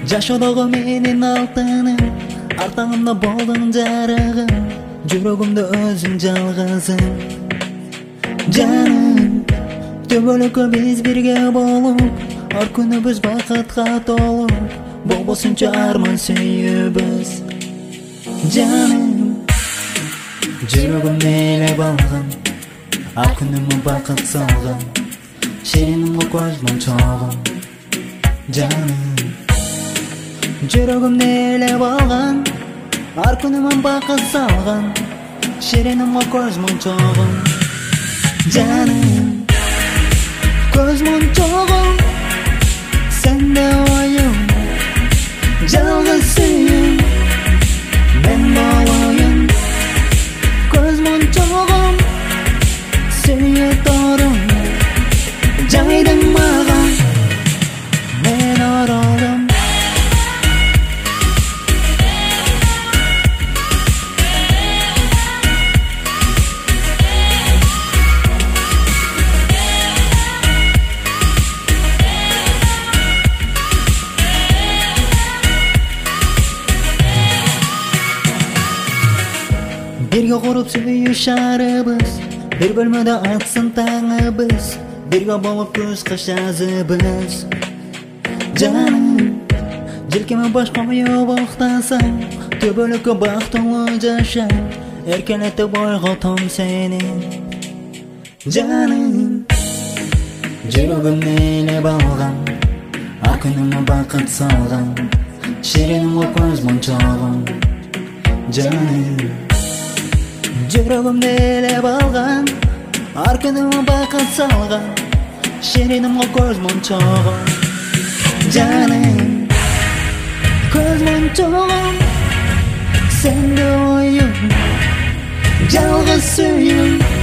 Жашоодогу менин алтыным, артаңымда болдуң жарыгым, жүрөгүмдө өзүң жалгызым. Жаным, төбөлүккө биз бирге болуп, ар күнүбүз бакытка толуп, болбосунчу арман сүйүүбүз. Жаным, жүрөгүмдө ээлеп алган, ар күнүмө бакыт салган, сенин көз мончогуң. Жаным, жүрөгүмдө ээлеп алган, ар күнүмө бакыт салган, шириnim көз мончогуң. Жаным, көз мончогуң, сенде оюң, жалгыз сүйүүм, мен болоюн. Көз мончогуң, сүйө торуң, жайдың мага, мен оролдум. Birge kurup suyuşarыбыз, bir bölmödө атсын таңыбыз, birge болуп көз кышазыбыз. Жаным, желкеме баш коюп уктасаң, төбөлүккө бактылуу жаша, эркелетип ойготом сени. Жаным, жүрөгүмдө ээлеп алган, ар күнүмө бакыт салган, шириnim көз мончогуң. Жаным, жүрөгүмдө ээлеп алган, ар күнүмө бакыт салган, шириnim көз мончогуң. Жаным, көз мончогуң, сенде оюң, жалгыз сүйүүм.